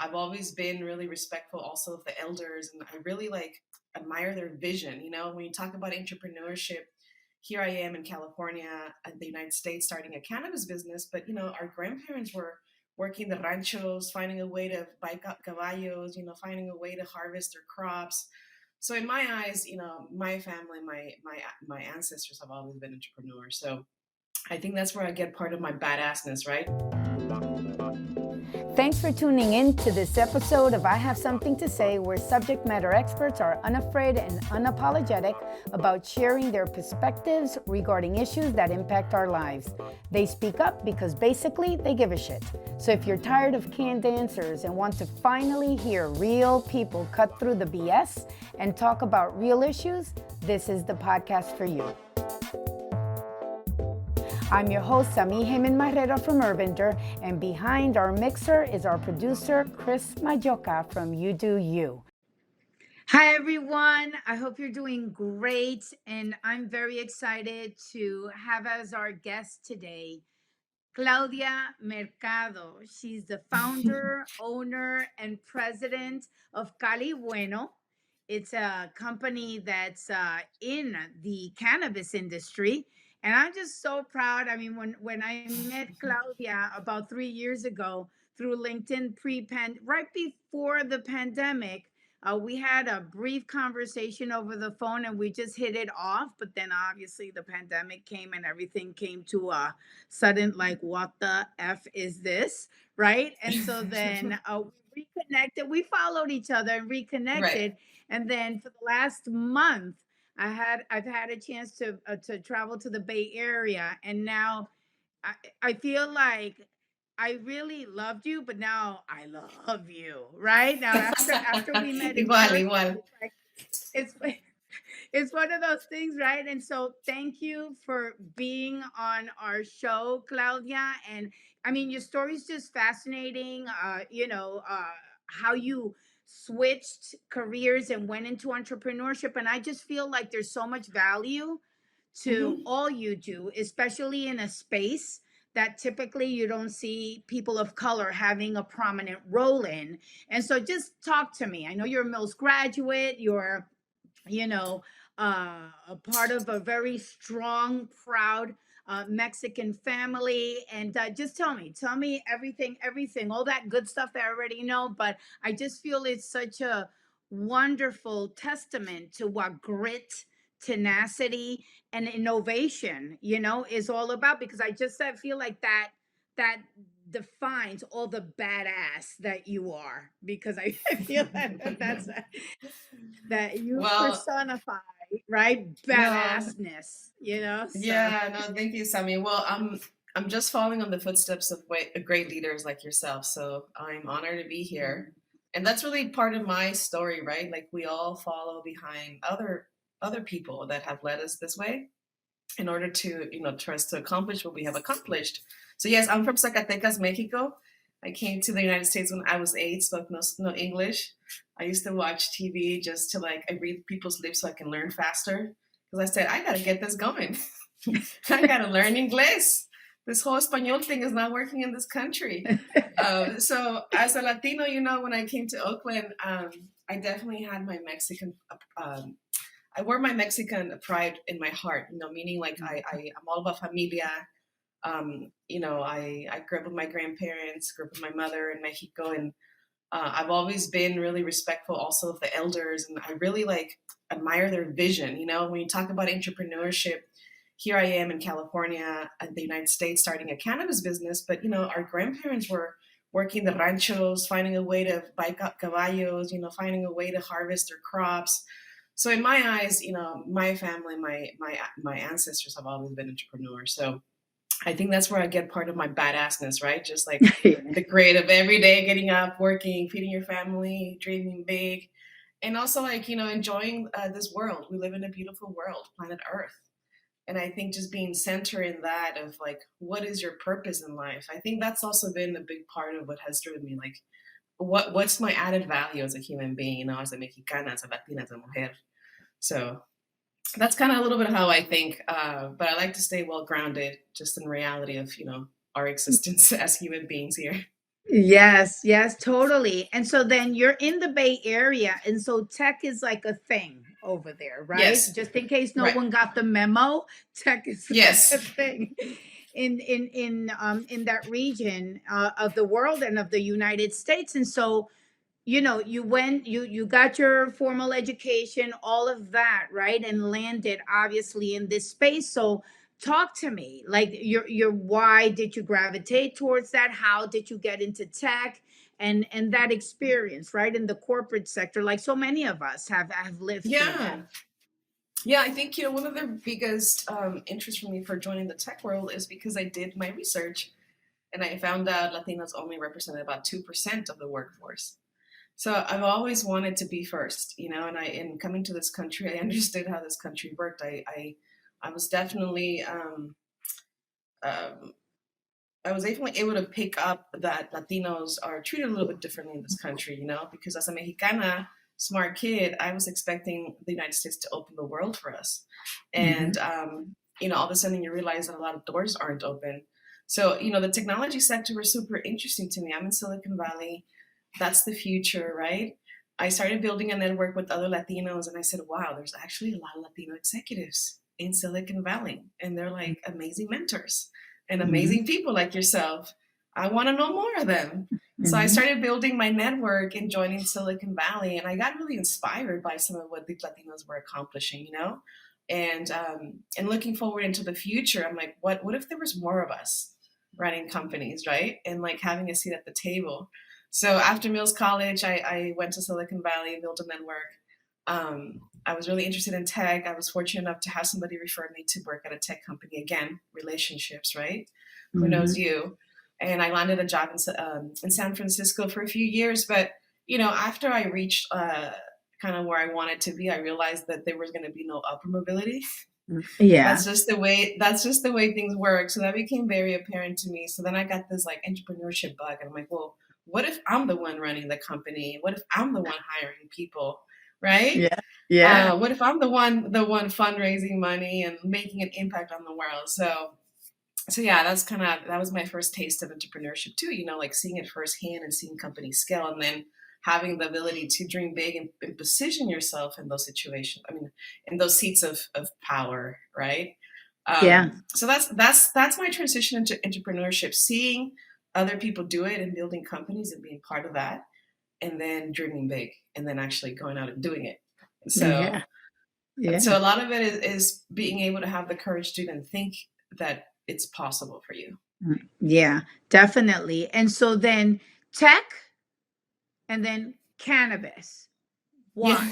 I've always been really respectful also of the elders, and I really admire their vision. When you talk about entrepreneurship, here I am in California, in the United States, starting a cannabis business. But our grandparents were working the ranchos, finding a way to buy caballos, finding a way to harvest their crops. So in my eyes, my family, my ancestors have always been entrepreneurs. So I think that's where I get part of my badassness, right? Thanks for tuning in to this episode of I Have Something to Say, where subject matter experts are unafraid and unapologetic about sharing their perspectives regarding issues that impact our lives. They speak up because basically they give a shit. So if you're tired of canned answers and want to finally hear real people cut through the BS and talk about real issues, this is the podcast for you. I'm your host, Sami Jimen Marrero from Urbender, and behind our mixer is our producer, Chris Majoka from UdoU. Hi, everyone. I hope you're doing great, and I'm very excited to have as our guest today, Claudia Mercado. She's the founder, owner, and president of Calibueno. It's a company that's in the cannabis industry. And I'm just so proud. I mean, when I met Claudia about 3 years ago through LinkedIn right before the pandemic, we had a brief conversation over the phone and we just hit it off. But then obviously the pandemic came and everything came to a sudden, like, what the F is this? Right. And so then we reconnected. We followed each other and reconnected. Right. And then for the last month, I've had a chance to travel to the Bay Area, and now I feel like I really loved you, but now I love you. Right now, after we met in Igual, person, igual. it's it's one of those things, right? And so thank you for being on our show, Claudia. And I mean, your story's just fascinating. How you switched careers and went into entrepreneurship. And I just feel like there's so much value to all you do, especially in a space that typically you don't see people of color having a prominent role in. And so just talk to me. I know you're a Mills graduate, you're a part of a very strong, proud Mexican family. And just tell me everything, all that good stuff that I already know. But I just feel it's such a wonderful testament to what grit, tenacity, and innovation, is all about. Because I feel like that defines all the badass that you are, because I feel that you Well, personify, right? no, Badassness, so. yeah, no, thank you, Sammy. Well, I'm just following on the footsteps of great leaders like yourself, so I'm honored to be here. And that's really part of my story, right? Like we all follow behind other people that have led us this way in order to, for us to accomplish what we have accomplished. So yes, I'm from Zacatecas, Mexico. I came to the United States when I was 8, spoke no English. I used to watch TV just to I read people's lips so I can learn faster. Because I said, I gotta get this going. I gotta learn English. This whole Espanol thing is not working in this country. So as a Latino, when I came to Oakland, I definitely had my Mexican I wore my Mexican pride in my heart, meaning I'm all about familia. I grew up with my grandparents, grew up with my mother in Mexico, and I've always been really respectful also of the elders, and I really admire their vision. When you talk about entrepreneurship, here I am in California, in the United States, starting a cannabis business, but our grandparents were working the ranchos, finding a way to buy caballos, finding a way to harvest their crops. So in my eyes, my family, my ancestors have always been entrepreneurs. So I think that's where I get part of my badassness, right? Just the grit of every day getting up, working, feeding your family, dreaming big, and also enjoying this world. We live in a beautiful world, planet Earth. And I think just being centered in that of what is your purpose in life? I think that's also been a big part of what has driven me. What's my added value as a human being, as a Mexicana, as a Latina, as a mujer. So that's kind of a little bit how I think, but I like to stay well grounded, just in reality of our existence as human beings here. Yes, yes, totally. And so then you're in the Bay Area, and so tech is like a thing over there, right? Yes, Just in case no right. one got the memo, tech is like a Yes. thing in that region of the world and of the United States. And so you went, you got your formal education, all of that, right, and landed obviously in this space. So talk to me, like, your why did you gravitate towards that? How did you get into tech? And that experience, right, in the corporate sector, like so many of us have lived through that. Yeah. Yeah, I think, one of the biggest interests for me for joining the tech world is because I did my research and I found out Latinos only represented about 2% of the workforce. So I've always wanted to be first, and in coming to this country, I understood how this country worked. I was definitely, um, I was definitely able to pick up that Latinos are treated a little bit differently in this country, because as a Mexicana, smart kid, I was expecting the United States to open the world for us. Hmm. And, all of a sudden you realize that a lot of doors aren't open. So, the technology sector was super interesting to me. I'm in Silicon Valley. That's the future, right? I started building a network with other Latinos and I said, wow, there's actually a lot of Latino executives in Silicon Valley. And they're like amazing mentors and Hmm. amazing people like yourself. I want to know more of them. So I Hmm. started building my network and joining Silicon Valley, and I got really inspired by some of what the Latinos were accomplishing, and looking forward into the future. I'm like, what if there was more of us running companies, right? And like having a seat at the table. So after Mills College, I went to Silicon Valley and built a network. I was really interested in tech. I was fortunate enough to have somebody refer me to work at a tech company. Again, relationships, right? Who knows Hmm. you? And I landed a job in San Francisco for a few years. But after I reached kind of where I wanted to be, I realized that there was going to be no upper mobility. Yeah. That's just the way things work. So that became very apparent to me. So then I got this like entrepreneurship bug, and I'm like, well, what if I'm the one running the company? What if I'm the one hiring people, right? Yeah. Yeah. What if I'm the one fundraising money and making an impact on the world? So yeah, that was my first taste of entrepreneurship too. Like seeing it firsthand and seeing companies scale, and then having the ability to dream big and position yourself in those situations. I mean, in those seats of power, right? Yeah. So that's my transition into entrepreneurship, seeing other people do it and building companies and being part of that, and then dreaming big, and then actually going out and doing it. So Yeah. Yeah. so a lot of it is being able to have the courage to even think that it's possible for you. Yeah, definitely. And so then tech and then cannabis. Yeah.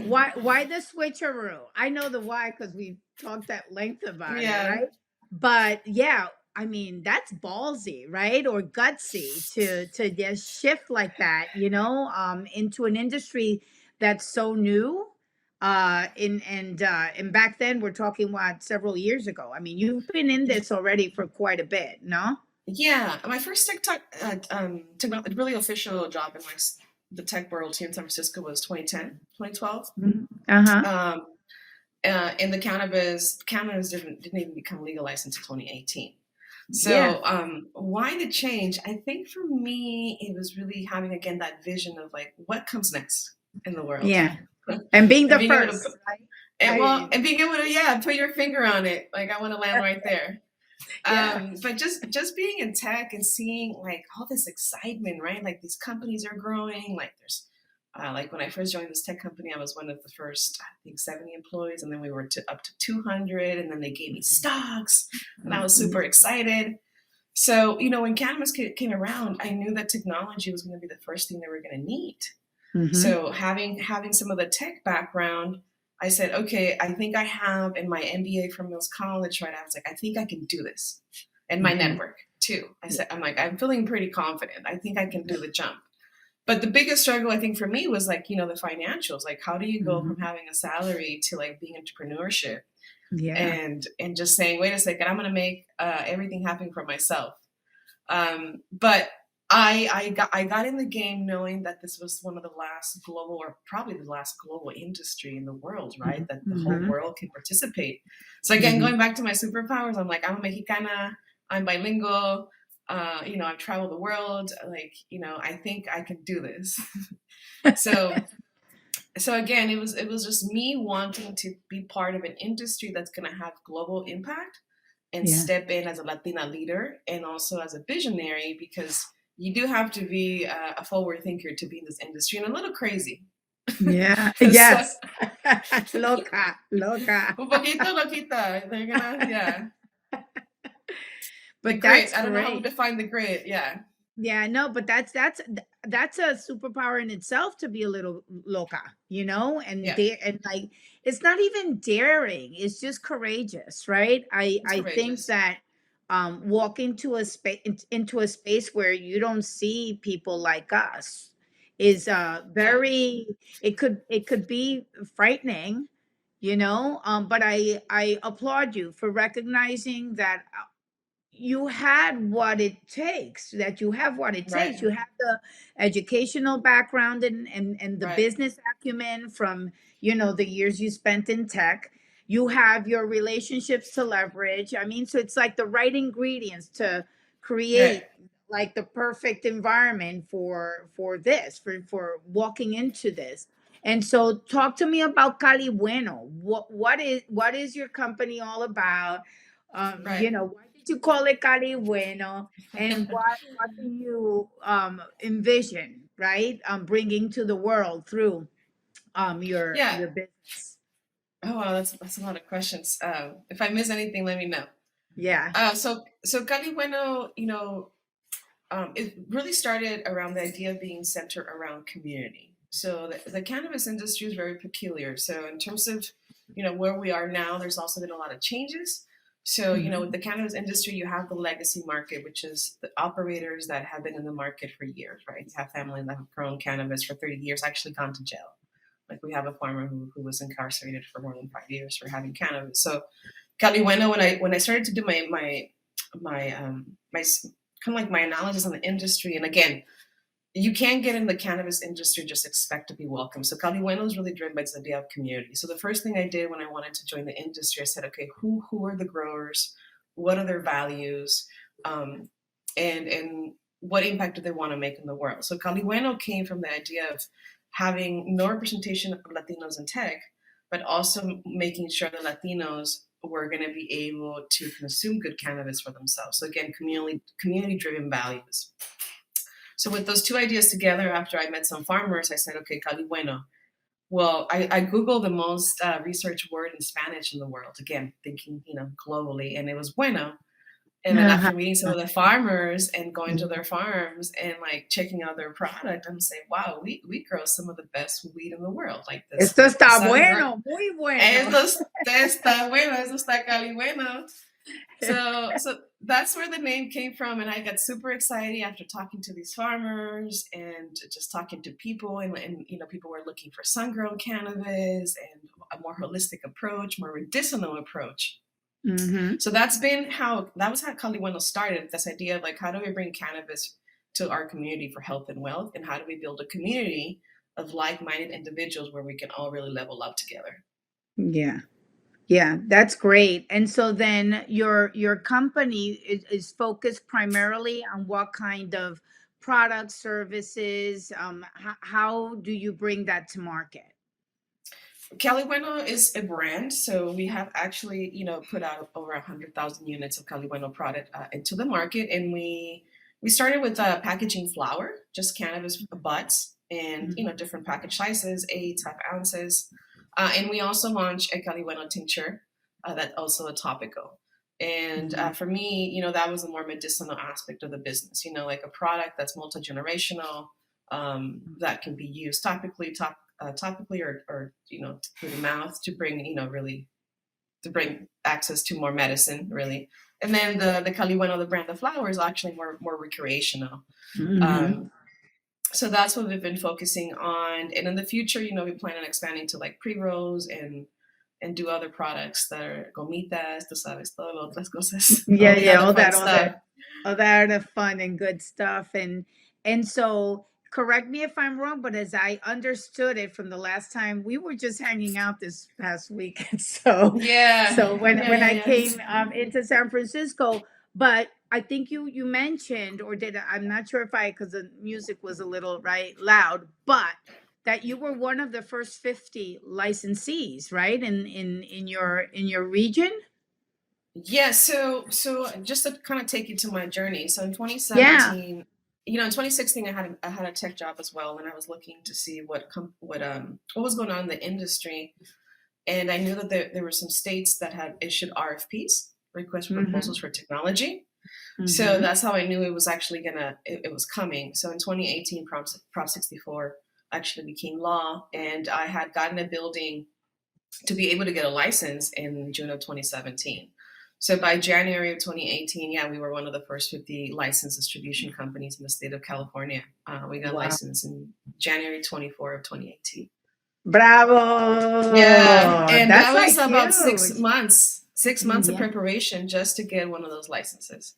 Why? Why the switcheroo? I know the why because we talked at length about it, Yeah. right? But yeah, I mean, that's ballsy, right? Or gutsy to just shift like that, into an industry that's so new. And back then we're talking what, several years ago. I mean, you've been in this already for quite a bit, no? Yeah. My first really official job in the tech world here in San Francisco was 2010, 2012. Mhm. Uh-huh. Um, and the cannabis didn't even become legalized until 2018. Yeah. So why the change? I think for me, it was really having again that vision of like what comes next in the world, Yeah. And being and the being able to put, first, right? and, well, I and being able to put your finger on it. Like I want to land right there. yeah. But just being in tech and seeing like all this excitement, right? Like these companies are growing. Like there's like when I first joined this tech company, I was one of the first, I think, 70 employees, and then we were up to 200, and then they gave me stocks, and I was super excited. So when cannabis came around, I knew that technology was going to be the first thing they were going to need. Mm-hmm. So having some of the tech background, I said, okay, I think I have in my MBA from Mills College, right? I was like, I think I can do this. And my Mm-hmm. network too. I'm like, I'm feeling pretty confident. I think I can do the jump. But the biggest struggle I think for me was like, the financials. Like how do you go from Mm-hmm. having a salary to like being entrepreneurship Yeah. and just saying, wait a second, I'm gonna make everything happen for myself. But I got in the game knowing that this was one of the last global, or probably the last global industry in the world, right? That the whole Mm-hmm. world can participate. So again, Mm-hmm. going back to my superpowers, I'm like, I'm a Mexicana, I'm bilingual, I've traveled the world. Like, I think I can do this. so again, it was just me wanting to be part of an industry that's going to have global impact and Yeah. step in as a Latina leader and also as a visionary, because you do have to be a forward thinker to be in this industry and a little crazy. Yeah. So, Yes. Loca, loca. un poquito loquita. They're gonna, yeah. The But grit. that's I don't know how to great. define the grit. Yeah. Yeah, no, but that's a superpower in itself to be a little loca, and Yeah. dare, and like it's not even daring, it's just courageous, right? I It's I think courageous. that walking to a space into a space where you don't see people like us is Yeah. very, it could be frightening, but I applaud you for recognizing that you had what it takes, that you have what it takes. Right. You have the educational background and the Right. business acumen from, the years you spent in tech. You have your relationships to leverage. I mean, so it's like the right ingredients to Right. create like the perfect environment for this, for walking into this. And so talk to me about Calibueno. What is your company all about? Right. Why did you call it Calibueno, and what do you envision, right? Bringing to the world through Yeah. your business. Oh wow, that's a lot of questions. If I miss anything, let me know. Yeah. So Cali Bueno, it really started around the idea of being centered around community. So the cannabis industry is very peculiar. So in terms of where we are now, there's also been a lot of changes. So with Mhm. the cannabis industry, you have the legacy market, which is the operators that have been in the market for years, right? You have families that have grown cannabis for 30 years, actually gone to jail. Like we have a farmer who was incarcerated for more than 5 years for having cannabis. So Calibueno, when I started to do my kind of like my analysis on the industry, and again, you can't get in the cannabis industry just expect to be welcome. So Calibueno is really driven by this idea of community. So the first thing I did when I wanted to join the industry, I said, okay, who are the growers? What are their values? Um, and what impact do they want to make in the world? So Calibueno came from the idea of having no representation of Latinos in tech, but also making sure that Latinos were going to be able to consume good cannabis for themselves. So again, community driven values. So with those two ideas together, after I met some farmers, I said, okay, Cali Bueno. Well, I Googled the most researched word in Spanish in the world, again, thinking, globally, and it was bueno. And then Uh-huh. after meeting some of the farmers and going to their farms and like checking out their product, I'm saying, wow, we grow some of the best weed in the world. Like this Esto está sun grow. bueno, muy bueno. Esto está bueno, esto está cali bueno. So that's where the name came from, and I got super excited after talking to these farmers and just talking to people, and people were looking for sun-grown cannabis and a more holistic approach, more medicinal approach. Mhm. So that was how Calibueno started. This idea of like, how do we bring cannabis to our community for health and wealth, and how do we build a community of like-minded individuals where we can all really level up together. Yeah. Yeah, that's great. And so then your company is focused primarily on what kind of products, services, how do you bring that to market? Calibueno is a brand, so we have actually, put out over 100,000 units of Calibueno product into the market, and we started with packaging flour, just cannabis buds, and Mhm. different package sizes, 8 5 ounces, and we also launched a Calibueno tincture, that's also a topical. And Mhm. for me, that was the more medicinal aspect of the business. Like a product that's multi generational, that can be used topically or through the mouth to bring really to bring access to more medicine really. And then the Calibueno, the brand of flower, is actually more recreational. Mhm. um, so that's what we've been focusing on, and in the future we plan on expanding to like pre-rolls and do other products that are gomitas, tú sabes, todo otras cosas, all Yeah, the yeah, other fun stuff. all that are fun and good stuff. And so correct me if I'm wrong, but as I understood it from the last time we were just hanging out this past weekend. So Yeah, when yeah, when yeah, I yeah. came into San Francisco, But I think you mentioned, or did I'm not sure if I, because the music was a little right loud, but that you were one of the first 50 licensees, right? In your region? Yeah, so just to kind of take you to my journey. So in Yeah. 2017, in 2016 I had a tech job as well, and I was looking to see what was going on in the industry, and I knew that there were some states that had issued RFPs, request for proposals Mm-hmm. for technology. So Mm-hmm. that's how I knew it was actually it was coming. So in 2018, Prop 64 actually became law, and I had gotten a building to be able to get a license in June of 2017. So by January of 2018, yeah, we were one of the first 50 licensed distribution companies in the state of California. We got Wow. licensed in January 24 of 2018. Yeah, Bravo. and That's that was like about six huge. months, 6 months of Yeah. preparation just to get one of those licenses.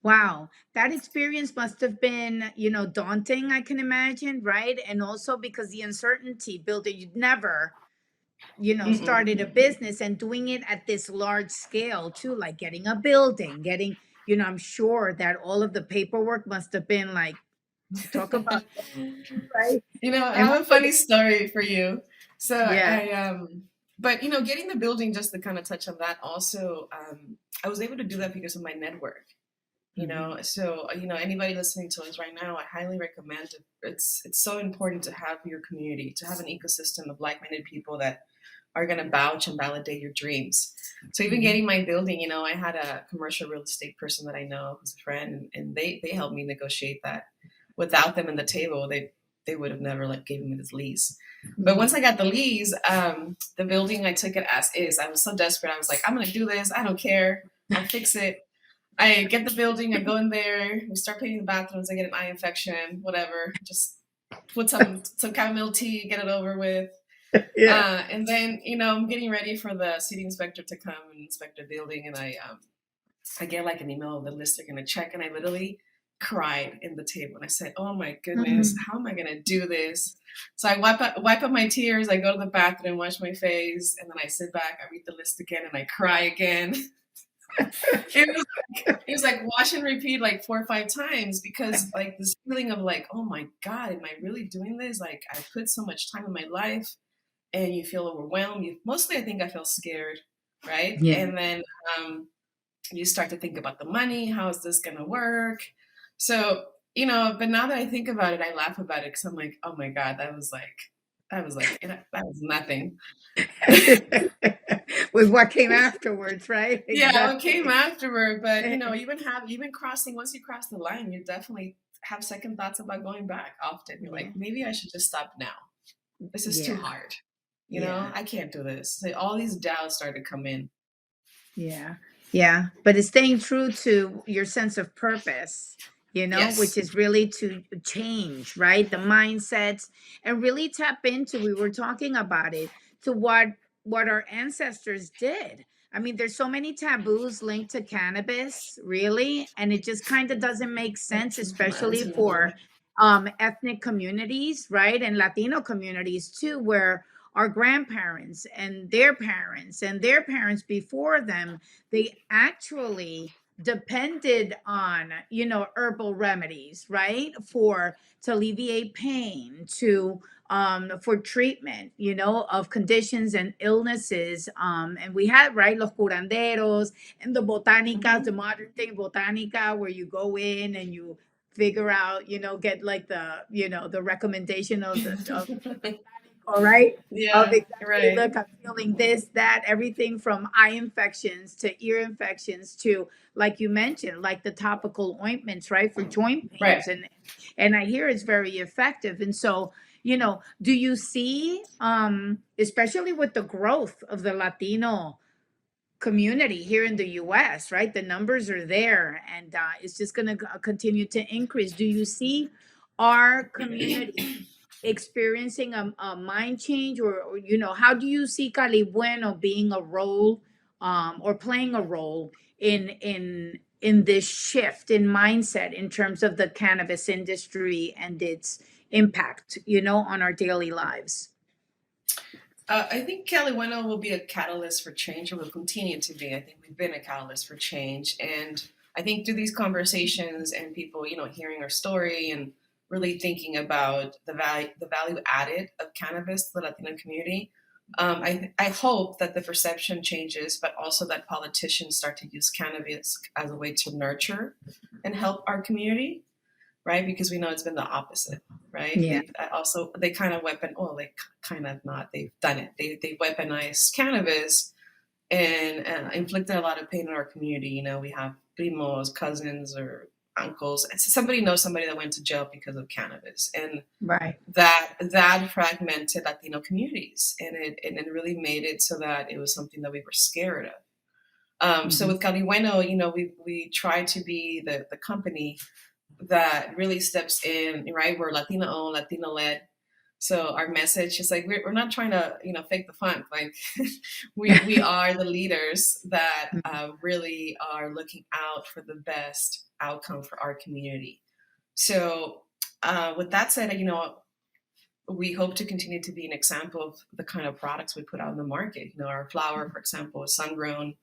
Wow. That experience must have been, daunting, I can imagine, right? And also because the uncertainty building, you'd never, Mm-mm. started a business and doing it at this large scale too, like getting a building, I'm sure that all of the paperwork must have been like, talk about, right? I And have a funny story for you. So yeah. but getting the building, just to kind of touch on that also, I was able to do that because of my network. Hmm. So anybody listening to us right now, I highly recommend it. It's so important to have your community, to have an ecosystem of like-minded people that are going to vouch and validate your dreams. So even Hmm. getting my building, I had a commercial real estate person that I know who's a friend, and they helped me negotiate that. Without them in the table, they would have never like given me this lease. But once I got the lease, the building, I took it as is. I was so desperate. I was like, I'm gonna do this. I don't care. I'll fix it. I get the building. I go in there. We start painting the bathrooms. I get an eye infection. Whatever. Just put some chamomile tea. Get it over with. Yeah. And then I'm getting ready for the city inspector to come and inspect the building, and I get like an email of the list they're gonna check, and I literally cried in the table, and I said, "Oh my goodness, Mm. how am I gonna do this?" So I wipe up my tears. I go to the bathroom, wash my face, and then I sit back. I read the list again, and I cry again. It was like wash and repeat like 4 or 5 times, because like this feeling of like, oh my God, am I really doing this? Like I put so much time in my life, and you feel overwhelmed. Mostly I think I feel scared, right? Yeah. And then um, you start to think about the money. How is this going to work? So, but now that I think about it, I laugh about it, because I'm like, oh my God, that was nothing. With what came afterwards, right? Yeah, what came Exactly. afterward. But, even crossing, once you cross the line, you definitely have second thoughts about going back often. You're like, Yeah. maybe I should just stop now. This is too Yeah. hard. Yeah. I can't do this. So all these doubts start to come in. Yeah. Yeah. But it's staying true to your sense of purpose, which Yes. is really to change, right? The mindsets and really tap into, we were talking about it, to what our ancestors did. I mean, there's so many taboos linked to cannabis, really, and it just kind of doesn't make sense, especially for ethnic communities, right? And Latino communities too, where our grandparents and their parents and their parents before them, they actually depended on herbal remedies, right, for to alleviate pain, to for treatment of conditions and illnesses, and we had, right, los curanderos and the botanicas, the Mhm. modern thing botanica, where you go in and you figure out, get like the recommendation of the all right, of Yeah, exactly, right, look, I'm feeling this, that, everything from eye infections to ear infections to, like you mentioned, like the topical ointments, right, for joint right. pains, and I hear it's very effective. And so, do you see, especially with the growth of the Latino community here in the US, right? The numbers are there, and it's just going to continue to increase. Do you see our community experiencing a mind change, or how do you see Calibueno being a role, or playing a role in this shift in mindset in terms of the cannabis industry and its impact, on our daily lives? I think Calibueno will be a catalyst for change, or will continue to be. I think we've been a catalyst for change, and I think through these conversations and people, hearing our story and really thinking about the value added of cannabis to the Latino community, I hope that the perception changes, but also that politicians start to use cannabis as a way to nurture and help our community, right? Because we know it's been the opposite, right? Yeah. They kind of they kind of not, they've done it. They weaponized cannabis and inflicted a lot of pain in our community. We have primos, cousins, or uncles. Somebody knows somebody that went to jail because of cannabis, and Right. that fragmented Latino communities, and it really made it so that it was something that we were scared of. So Mm-hmm. with Calibueno, we try to be the company that really steps in, right? We're Latino owned, Latino led. So our message is like we're not trying to fake the funk. Like we are the leaders that really are looking out for the best outcome for our community. So with that said, we hope to continue to be an example of the kind of products we put out in the market. Our flower, for example, is sun grown.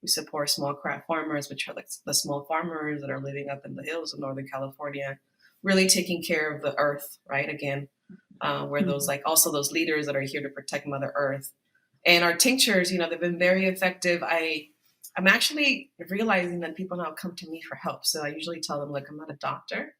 We support small craft farmers, which are like the small farmers that are living up in the hills of Northern California, really taking care of the earth, right? Again, we're those those leaders that are here to protect Mother Earth. And our tinctures, they've been very effective. I'm actually realizing that people now come to me for help. So I usually tell them, like, I'm not a doctor,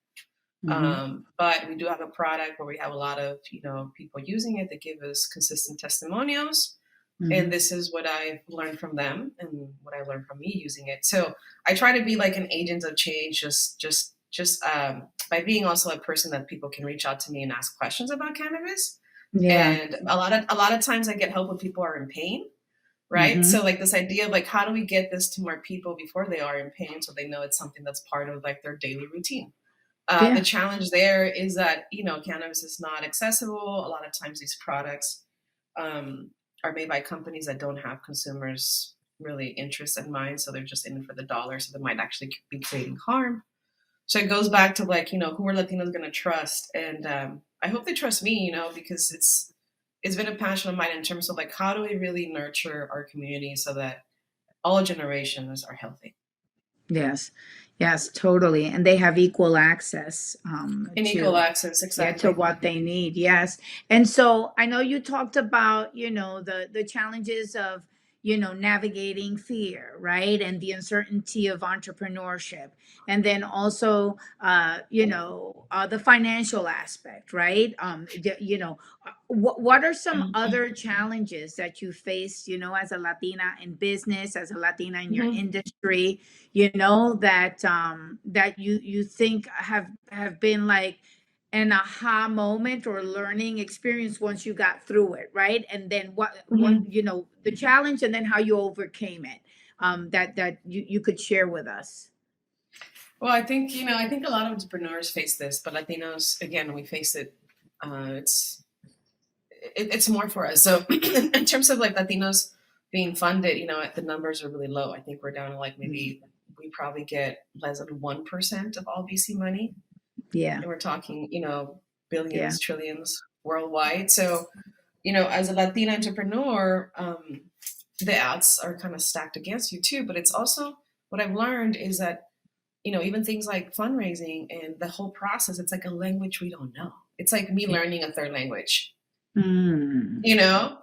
Mm-hmm. but we do have a product where we have a lot of people using it that give us consistent testimonials, Mm-hmm. and this is what I've learned from them and what I learned from me using it. So I try to be like an agent of change, just by being also a person that people can reach out to me and ask questions about cannabis. Yeah. And a lot of times I get help when people are in pain, right? Mm-hmm. So like this idea of like, how do we get this to more people before they are in pain, so they know it's something that's part of like their daily routine. The Yeah. challenge there is that cannabis is not accessible. A lot of times these products are made by companies that don't have consumers really interest in mind, so they're just in it for the dollar, so they might actually be creating harm. So it goes back to like, who are Latinos going to trust? And I hope they trust me, because it's been a passion of mine in terms of like, how do we really nurture our community so that all generations are healthy? Yes. Yes, totally. And they have equal access In equal to access, yeah, to exactly. what they need. Yes. And so I know you talked about, the challenges of, navigating fear, right? And the uncertainty of entrepreneurship. And then also the financial aspect, right? What are some other challenges that you face, as a Latina in business, as a Latina in your Mhm. industry, that you think have been like an aha moment or learning experience once you got through it, right? And then what Mhm. the challenge and then how you overcame it, that you could share with us. Well, I think a lot of entrepreneurs face this, but Latinos, again, we face it. It's it's more for us. So in terms of like Latinos being funded, the numbers are really low. I think we're down to like Mm. maybe we probably get less than 1% of all VC money, Yeah. and we're talking, Yeah. billions, trillions worldwide. So as a Latina entrepreneur, the odds are kind of stacked against you too. But it's also what I've learned is that even things like fundraising and the whole process, it's like a language we don't know. It's like me Yeah. learning a third language, Mm. you know?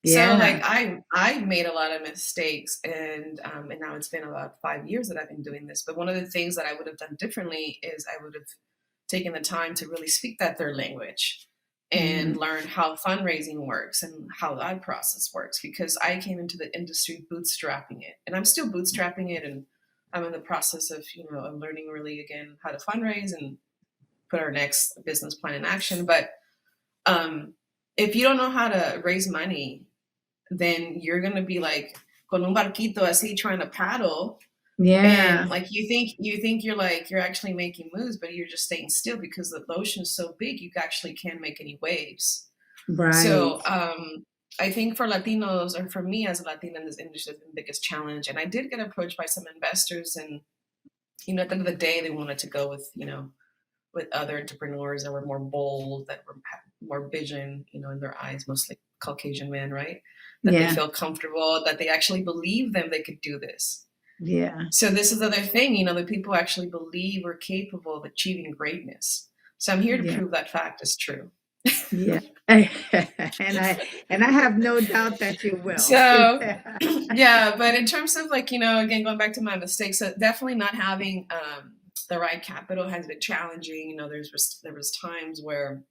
So like Yeah. I made a lot of mistakes, and now it's been about 5 years that I've been doing this. But one of the things that I would have done differently is I would have taken the time to really speak that third language Mm. and learn how fundraising works and how that process works, because I came into the industry bootstrapping it, and I'm still bootstrapping it, and I'm in the process of of learning really again how to fundraise and put our next business plan in action. But um, if you don't know how to raise money, then you're gonna be like con un barquito así trying to paddle, and Yeah. like you think you're actually making moves, but you're just staying still because the ocean's so big you actually can't make any waves. Right. So I think for Latinos, or for me as a Latina in this industry, is the biggest challenge. And I did get approached by some investors, and at the end of the day, they wanted to go with with other entrepreneurs that were more bold, that had more vision, in their eyes, mostly Caucasian men, right? That they Yeah. feel comfortable, that they actually believe them they could do this. Yeah. So this is the other thing, that people actually believe we're capable of achieving greatness. So I'm here to Yeah. prove that fact is true. Yeah. And I have no doubt that you will. So yeah, but in terms of like, again, going back to my mistakes, so definitely not having the right capital has been challenging. There was times where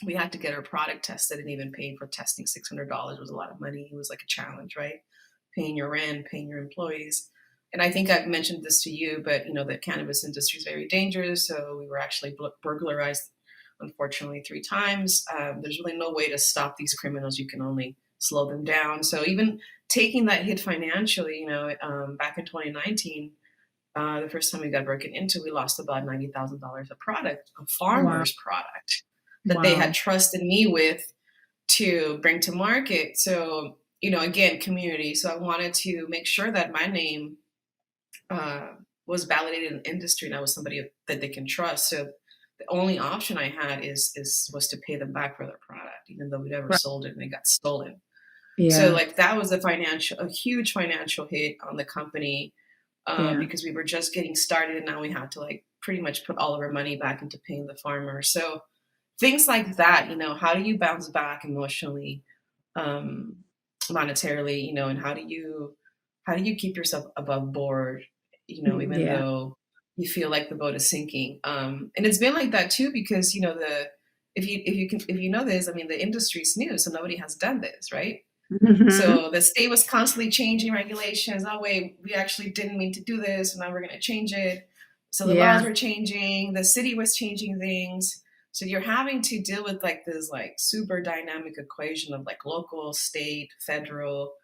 we had to get our product tested, and even paying for testing $600 was a lot of money. It was like a challenge, right? Paying your rent, paying your employees. And I think I've mentioned this to you, but the cannabis industry is very dangerous. So we were actually burglarized, unfortunately, 3 times. There's really no way to stop these criminals. You can only slow them down. So even taking that hit financially, back in 2019, the first time we got broken into, we lost about $90,000 of product, a Wow. farmer's product that they had Wow. trusted me with to bring to market. So, again, community. So I wanted to make sure that my name uh, was validated in the industry, and I was somebody that they can trust. So the only option I had was to pay them back for their product, even though we never Right. sold it and it got stolen. So Yeah. like that was a huge financial hit on the company, Yeah. because we were just getting started, and now we had to like pretty much put all of our money back into paying the farmer. So things like that, how do you bounce back emotionally, um, monetarily, and how do you keep yourself above board, even Yeah. though you feel like the boat is sinking. And it's been like that too, because the if you know this, I mean, the industry's new, so nobody has done this, right? Hmm. So the state was constantly changing regulations. Oh wait, we actually didn't mean to do this, and now we're going to change it. So the laws Yeah. were changing. The city was changing things. So you're having to deal with like this like super dynamic equation of like local, state, federal,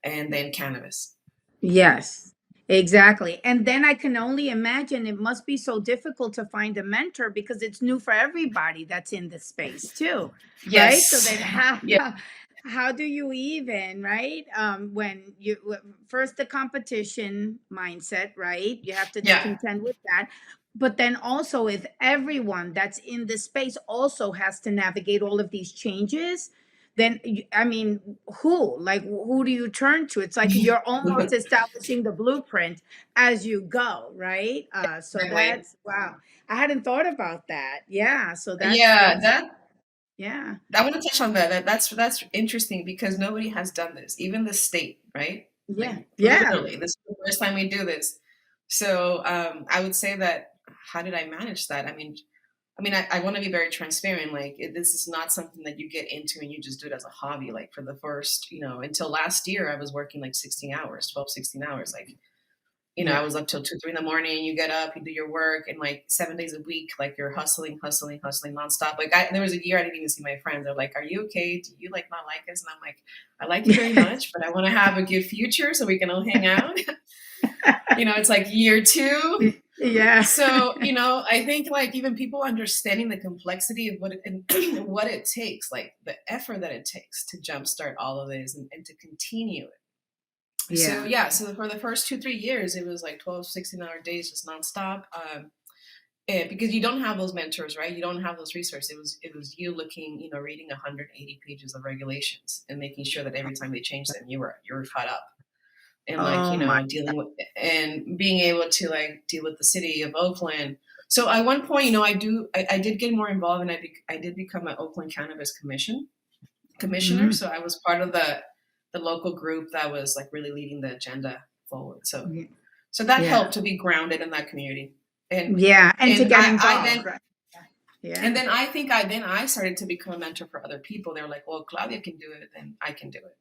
and then cannabis. Yes, exactly. And then I can only imagine it must be so difficult to find a mentor because it's new for everybody that's in the space too, right? So Yes. then how Yeah. how do you even, right? When you first the competition mindset, right? You have to Yeah. contend with that. But then also if everyone that's in the space also has to navigate all of these changes, then I mean, who do you turn to? It's like you're almost establishing the blueprint as you go, right? So Exactly. that's wow. I hadn't thought about that. Yeah, so Yeah, that's that yeah. I want to touch on that. That's interesting because nobody has done this, even the state, right? Yeah. Like Yeah. literally, this is the first time we do this. So I would say that, how did I manage that? I want to be very transparent. Like this is not something that you get into and you just do it as a hobby. Like for the first, until last year, I was working like 16 hours, 12, 16 hours. Like, I Yeah. was up till 2, 3 in the morning. You get up, you do your work, and like 7 days a week, like you're hustling, hustling, hustling nonstop. Like there was a year I didn't even see my friends. They're like, "Are you okay? Do you like not like us?" And I'm like, "I like you very much, but I want to have a good future so we can all hang out." It's like year 2. Yeah. So I think like even people understanding the complexity of what what it takes, like the effort that it takes to jumpstart all of this, and to continue it. So Yeah. yeah, so for the first 2, 3 years, it was like 12, 16-hour days, just nonstop. Because you don't have those mentors, right? You don't have those resources. It was you looking, reading 180 pages of regulations and making sure that every time they changed them, you were caught up. And like, Oh my. dealing with and being able to like deal with the city of Oakland. So at one point, I did get more involved, and I did become an Oakland Cannabis commissioner. Mhm. So I was part of the local group that was like really leading the agenda forward. So that Yeah. helped to be grounded in that community. And Yeah. And to and get I involved, then right? and Yeah. then I think I started to become a mentor for other people. They're like, well, Claudia can do it, then I can do it.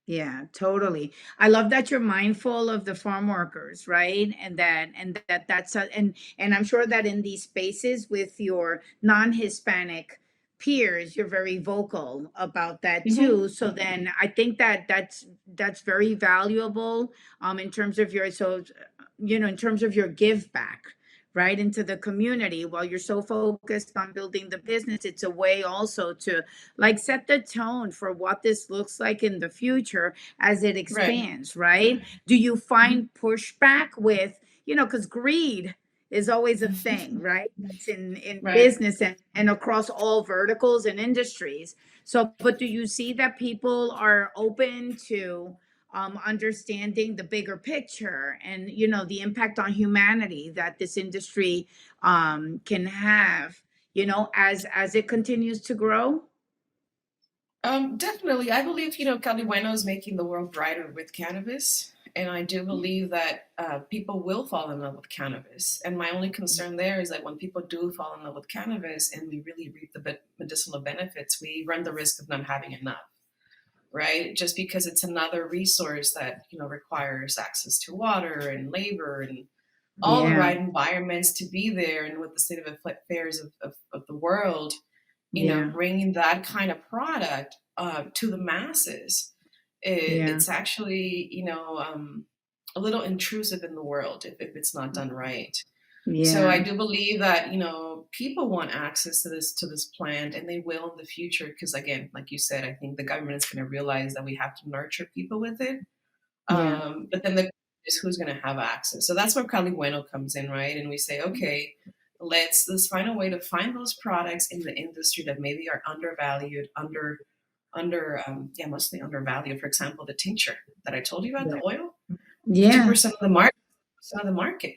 Yeah, totally. I love that you're mindful of the farm workers, right? And I'm sure that in these spaces with your non-Hispanic peers, you're very vocal about that Mm-hmm. too. So then I think that that's very valuable in terms of your in terms of your give back, right, into the community. While you're so focused on building the business, it's a way also to like set the tone for what this looks like in the future as it Right. expands, right? Do you Mm-hmm. find pushback with, because greed is always a thing, right? That's in Right. business and across all verticals and industries. So, but do you see that people are open to understanding the bigger picture and, the impact on humanity that this industry can have, as it continues to grow. Definitely. I believe, Calibueno is making the world brighter with cannabis. And I do believe that people will fall in love with cannabis. And my only concern there is that when people do fall in love with cannabis and we really reap the medicinal benefits, we run the risk of not having enough, right? Just because it's another resource that, requires access to water and labor and all the Yeah, right environments to be there. And with the state of affairs of the world, yeah, bringing that kind of product to the masses, yeah, it's actually, a little intrusive in the world if it's not done right. So I yeah, do believe that, people want access to this plant, and they will in the future. Because again, like you said, I think the government is going to realize that we have to nurture people with it. yeah, But then the is who's going to have access. So that's where Calibueno comes in, right? And we say, okay, let's find a way to find those products in the industry that maybe are undervalued, mostly undervalued. For example, the tincture that I told you about, yeah, the oil, two yeah. percent of the market, of the market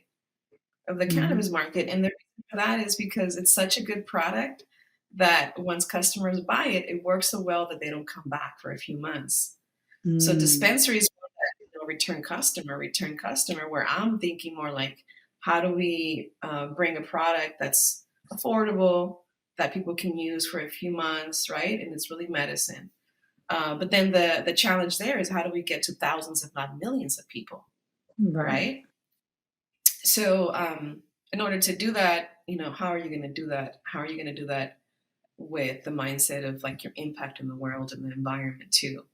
of the Mhm. cannabis market, and the reason for that is because it's such a good product that once customers buy it, it works so well that they don't come back for a few months. So Mm. dispensaries, return customer, where I'm thinking more like, how do we bring a product that's affordable, that people can use for a few months, right? And it's really medicine. But then the challenge there is how do we get to thousands, if not millions of people, Right. right? So in order to do that, how are you going to do that? How are you going to do that with the mindset of like your impact in the world and the environment too?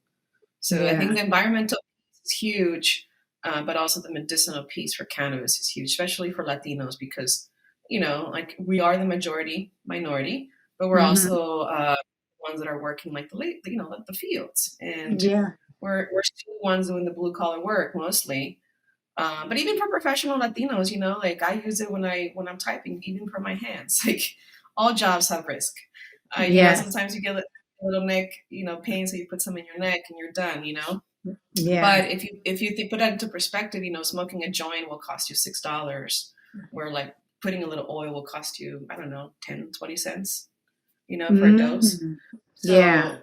So I think Yeah. the environmental piece is huge, but also the medicinal piece for cannabis is huge, especially for Latinos, because like we are the minority, but we're Hmm. also ones that are working like like the fields, and Yeah. we're still the ones doing the blue collar work mostly. But even for professional Latinos, like I use it when I'm typing, even for my hands. Like all jobs have risk. Yes. Sometimes you get a little neck, pain, so you put some in your neck and you're done. Yeah. But if you put that into perspective, smoking a joint will cost you $6, where like putting a little oil will cost you, I don't know, 10-20 cents, for a dose. Mm. Yeah.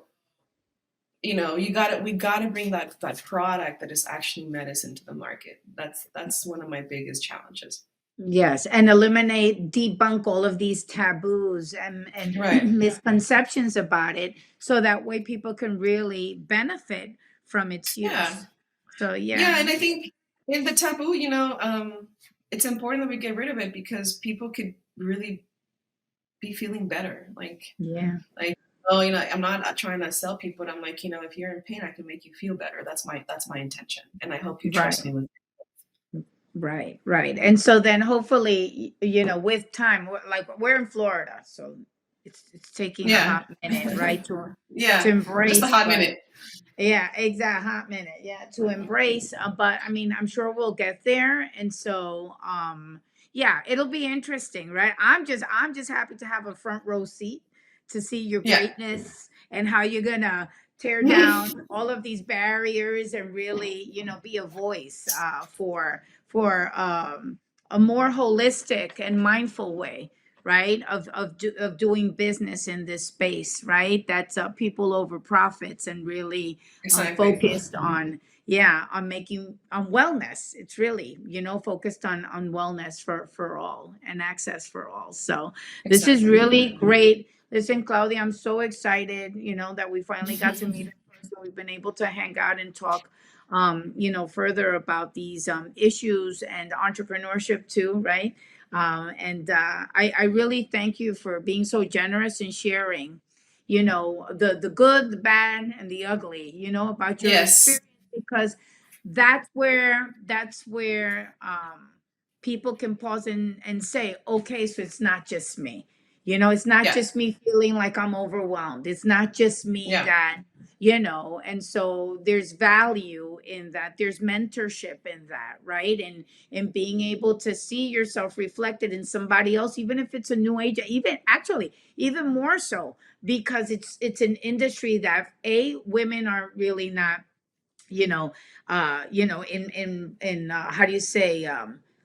So we gotta bring that product that is actually medicine to the market. That's one of my biggest challenges. Yes, and eliminate, debunk all of these taboos and Right. misconceptions about it, so that way people can really benefit from its Yeah. use. So Yeah, yeah, and I think in the taboo, it's important that we get rid of it because people could really be feeling better. yeah, Like, oh, I'm not trying to sell people, but I'm like, if you're in pain, I can make you feel better. That's my intention, and I hope you trust right. me with. Right, right. And so then hopefully, with time, like we're in Florida, so it's taking a Yeah. hot minute, right, to Yeah. Just a embrace, hot but minute. yeah, exact hot minute. Yeah, to embrace. But I mean, I'm sure we'll get there. And so, yeah, it'll be interesting, right? I'm just happy to have a front row seat to see your Yeah. greatness and how you're gonna tear down all of these barriers and really, be a voice for a more holistic and mindful way, right, of doing business in this space, right, that's people over profits and really Exactly. focused on, yeah, on making, on wellness. It's really, focused on wellness for all and access for all. So this is Exactly. really great. Listen, Claudia, I'm so excited, that we finally got to meet in person. We've been able to hang out and talk further about these issues and entrepreneurship too, right? And I really thank you for being so generous and sharing, the good, the bad, and the ugly, about your Yes. experience, because that's where people can pause and say, okay, so it's not just me. It's not Yeah. just me feeling like I'm overwhelmed. It's not just me Yeah. that, and so there's value in that. There's mentorship in that, right? And being able to see yourself reflected in somebody else, even if it's a new age, even actually even more so, because it's an industry that women are really not you know, in how do you say,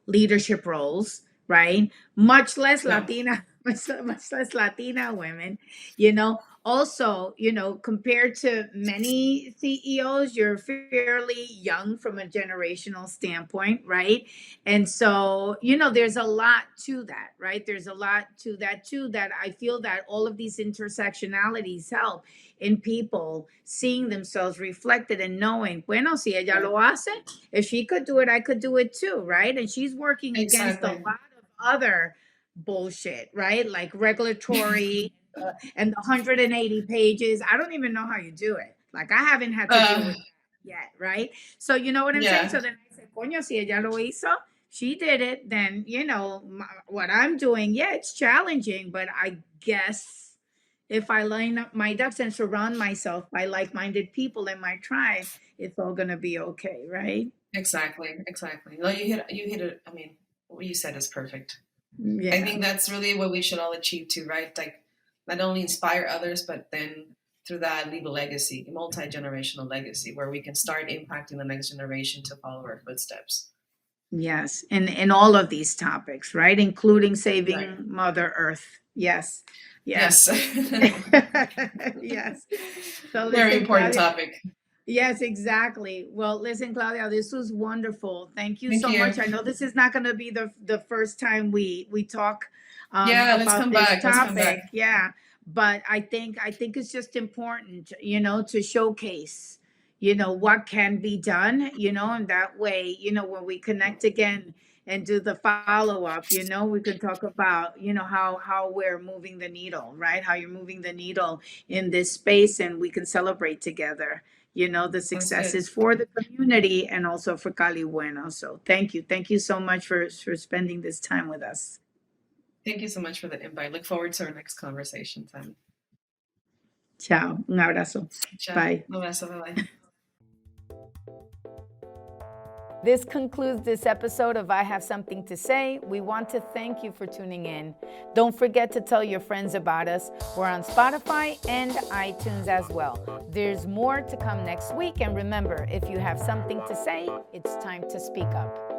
leadership roles, right? Much less Yeah, Latina, much less Latina women, you know. Also, compared to many CEOs, you're fairly young from a generational standpoint, right? And so, there's a lot to that, right? There's a lot to that too, that I feel that all of these intersectionalities help in people seeing themselves reflected and knowing, bueno, si ella yeah, lo hace, if she could do it, I could do it too, right? And she's working against a exactly. lot of other bullshit, right? Like regulatory and the 180 pages. I don't even know how you do it. Like, I haven't had to deal uh, with that yet, right? So, you know what I'm saying? yeah, So then I said, coño, si ella lo hizo, she did it, then, what I'm doing, yeah, it's challenging, but I guess if I line up my ducks and surround myself by like-minded people in my tribe, it's all gonna be okay, right? exactly, exactly. No, you hit it. I mean, what you said is perfect. I Yeah. think that's really what we should all achieve too, right? Like not only inspire others, but then through that leave a legacy, a multi-generational legacy where we can start impacting the next generation to follow our footsteps. Yes. In all of these topics, right? Including Right. saving Mother Earth. Yes. Yes. Yes. Yes. So Very listen, important Claudia. topic. Yes, exactly. Well, listen, Claudia, this was wonderful. Thank you Thank so you. much. I know this is not going to be the first time we talk Yeah, let's about come this back. Let's come back. topic. Yeah, but I think it's just important, to showcase, what can be done, and that way, when we connect again and do the follow up, we can talk about, how we're moving the needle, right? How you're moving the needle in this space, and we can celebrate together, the Sounds good. successes for the community and also for Calibueno. So thank you so much for spending this time with us. Thank you so much for the invite. Look forward to our next conversation, Sam. Ciao, un abrazo. Ciao. Bye. Un abrazo. Bye. This concludes this episode of I Have Something to Say. We want to thank you for tuning in. Don't forget to tell your friends about us. We're on Spotify and iTunes as well. There's more to come next week. And remember, if you have something to say, it's time to speak up.